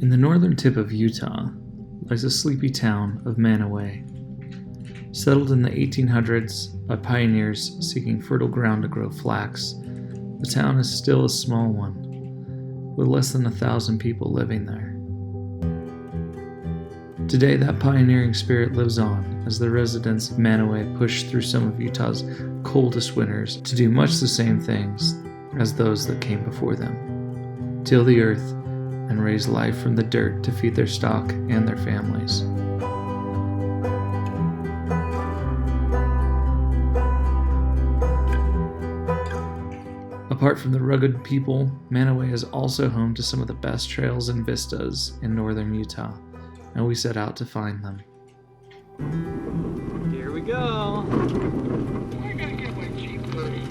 In the northern tip of Utah lies the sleepy town of Mantua. Settled in the 1800s by pioneers seeking fertile ground to grow flax, the town is still a small one, with less than 1,000 people living there. Today, that pioneering spirit lives on as the residents of Mantua push through some of Utah's coldest winters to do much the same things as those that came before them: till the earth and raise life from the dirt to feed their stock and their families. Apart from the rugged people, Mantua is also home to some of the best trails and vistas in northern Utah, and we set out to find them. Here we go! I gotta get my Jeep ready.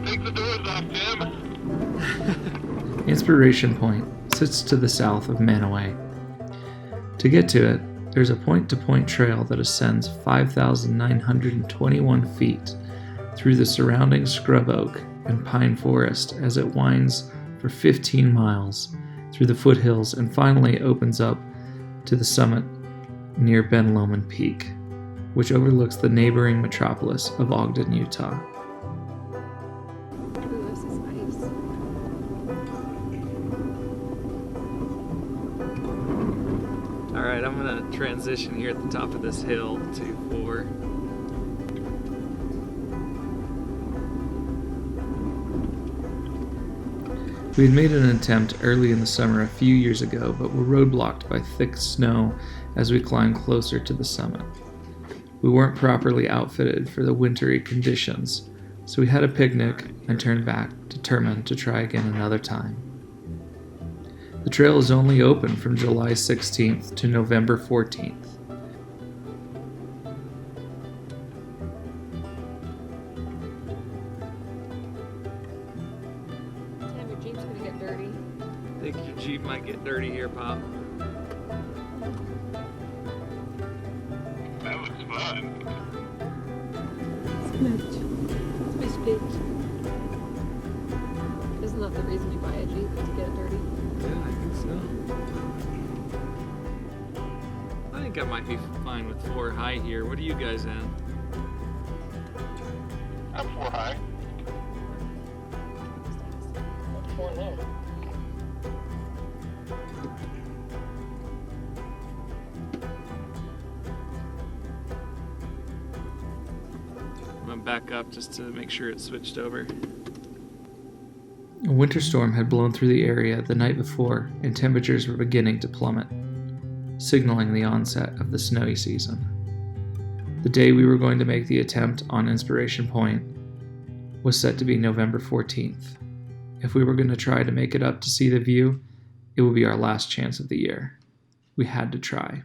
Take the doors off, Tim. Inspiration Point sits to the south of Mantua. To get to it, there's a point-to-point trail that ascends 5,921 feet through the surrounding scrub oak and pine forest as it winds for 15 miles through the foothills and finally opens up to the summit near Ben Lomond Peak, which overlooks the neighboring metropolis of Ogden, Utah. Ooh, this is nice. Alright, I'm gonna transition here at the top of this hill to 4. We had made an attempt early in the summer a few years ago, but were roadblocked by thick snow as we climbed closer to the summit. We weren't properly outfitted for the wintry conditions, so we had a picnic and turned back, determined to try again another time. The trail is only open from July 16th to November 14th. Damn, your Jeep's gonna get dirty. I think your Jeep might get dirty here, Pop. That looks fun. Smooch. Bitch. Isn't that the reason you buy a Jeep, to get it dirty? Yeah, I think so. I think I might be fine with 4 high here. What are you guys in? I'm 4 high. 4 low. I'm gonna back up just to make sure it's switched over. A winter storm had blown through the area the night before, and temperatures were beginning to plummet, signaling the onset of the snowy season. The day we were going to make the attempt on Inspiration Point was set to be November 14th. If we were going to try to make it up to see the view, it would be our last chance of the year. We had to try.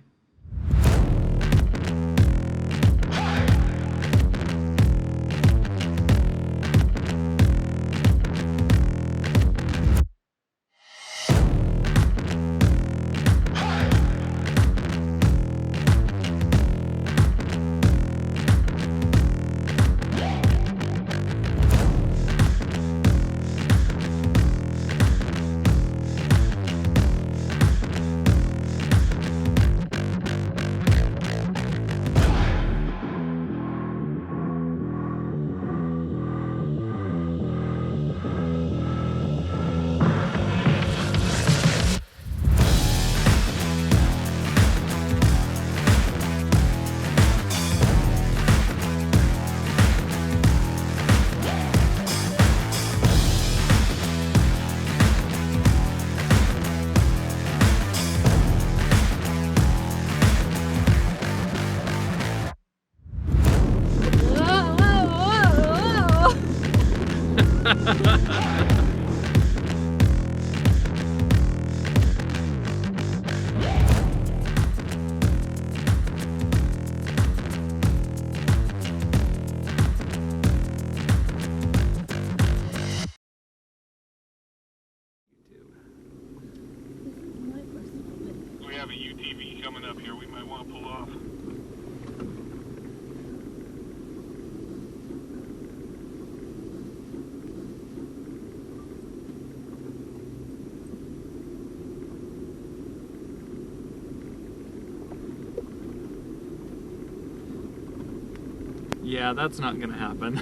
We have a UTV coming up here. We might want to pull off. Yeah, that's not gonna happen.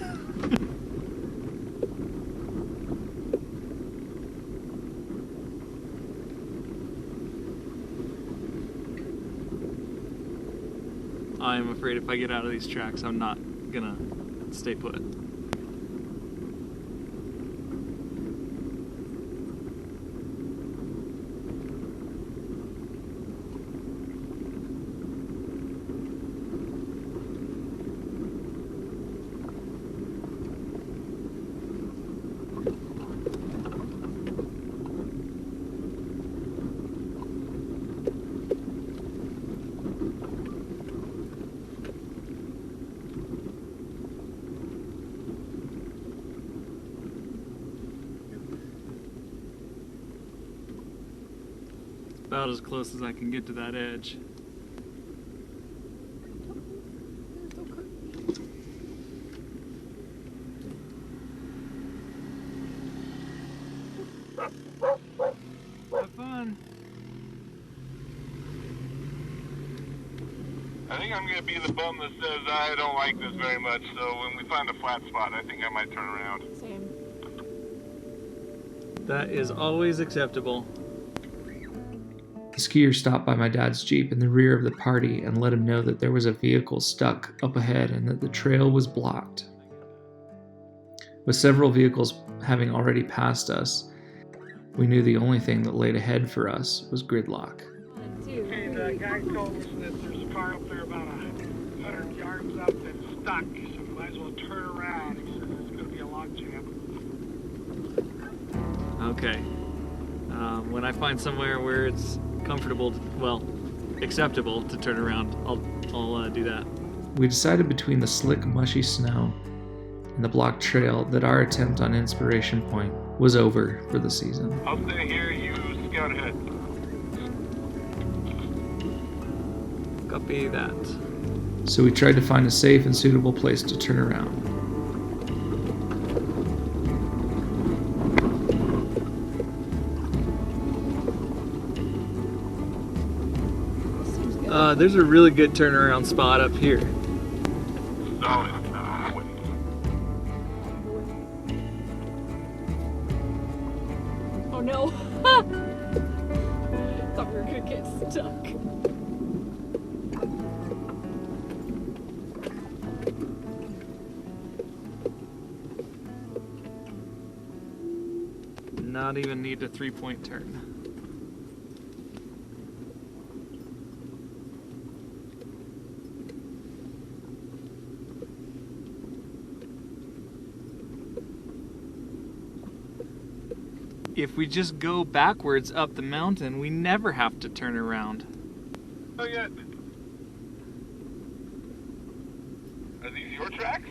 I'm afraid if I get out of these tracks, I'm not gonna stay put. About as close as I can get to that edge. Have fun. I think I'm gonna be the bum that says I don't like this very much, so when we find a flat spot, I think I might turn around. Same. That is always acceptable. The skier stopped by my dad's Jeep in the rear of the party and let him know that there was a vehicle stuck up ahead and that the trail was blocked. With several vehicles having already passed us, we knew the only thing that laid ahead for us was gridlock. 1, 2, Okay, 3. the guy told us that there's a car up there about 100 yards up that's stuck, so we might as well turn around. He says it's going to be a log jam. Okay. When I find somewhere where it's comfortable, acceptable to turn around, I'll do that. We decided between the slick, mushy snow and the blocked trail that our attempt on Inspiration Point was over for the season. I'll stay here, you scout ahead. Copy that. So we tried to find a safe and suitable place to turn around. Seems good. There's a really good turnaround spot up here. Solid. Oh no! Thought we were gonna get stuck. Not even need a 3-point turn. If we just go backwards up the mountain, we never have to turn around. Oh yeah. Are these your tracks?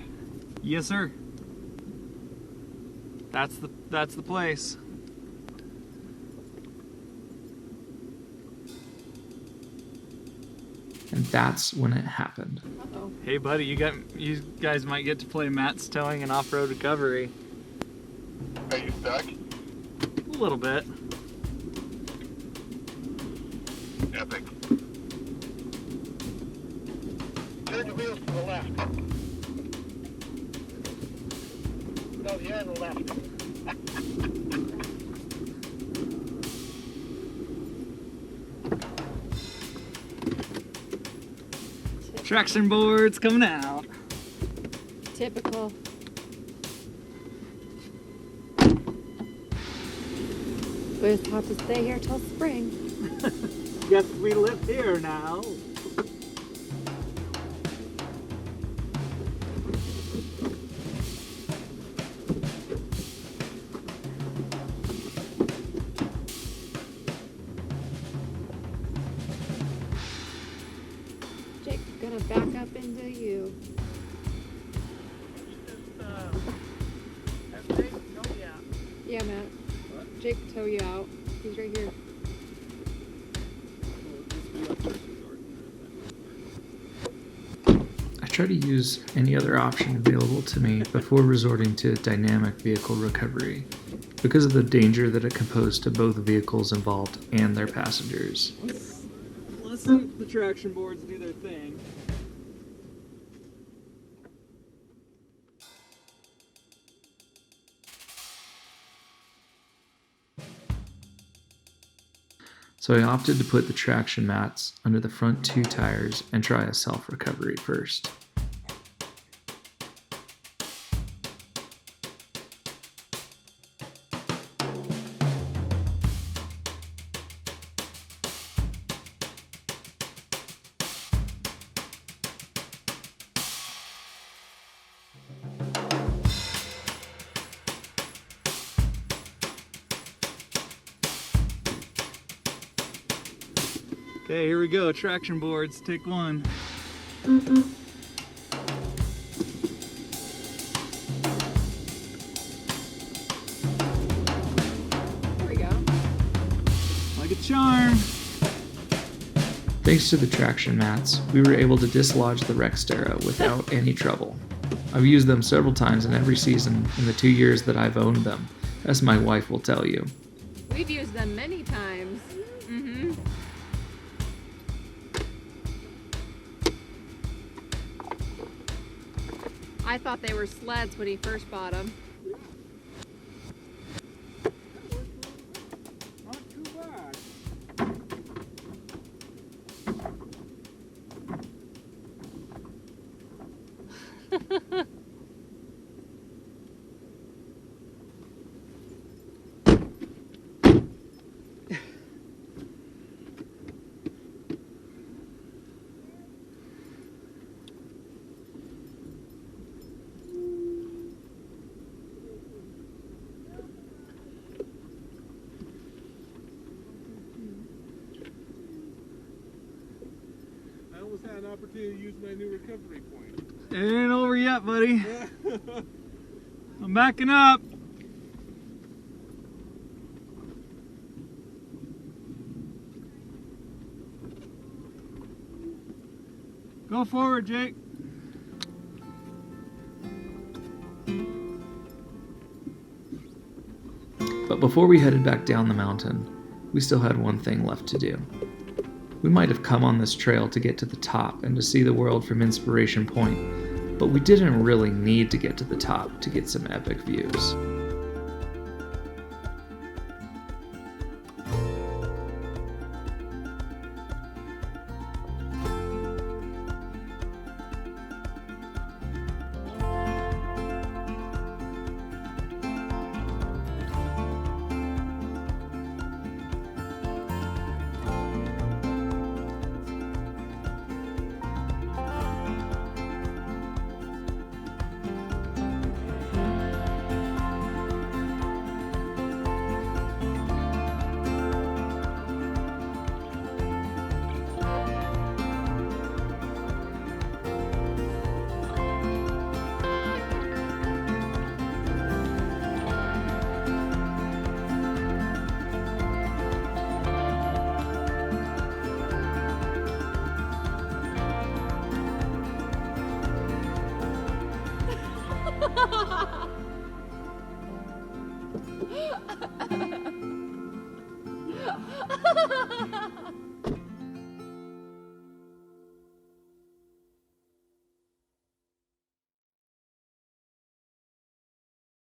Yes, sir. That's the place. And that's when it happened. Uh-oh. Hey, buddy, you guys might get to play Matt's Towing and Off-Road Recovery. Are you stuck? A little bit. Epic. Turn the wheels to the left. No, you're on the left. Traction boards coming out. Typical. We'll just have to stay here till spring. Guess we live here now. Jake, gonna back up into you. Yeah, Matt. Jake, tow you out. He's right here. I try to use any other option available to me before resorting to dynamic vehicle recovery, because of the danger that it can pose to both vehicles involved and their passengers. Let's let the traction boards do their thing. so I opted to put the traction mats under the front 2 tires and try a self-recovery first. Okay, here we go. Traction boards, take 1. There we go. Like a charm. Thanks to the traction mats, we were able to dislodge the Rextera without any trouble. I've used them several times in every season in the 2 years that I've owned them, as my wife will tell you. We've used them many times. Mm-hmm. I thought they were sleds when he first bought them. Not too bad. I almost had an opportunity to use my new recovery point. It ain't over yet, buddy. I'm backing up. Go forward, Jake. But before we headed back down the mountain, we still had one thing left to do. We might have come on this trail to get to the top and to see the world from Inspiration Point, but we didn't really need to get to the top to get some epic views.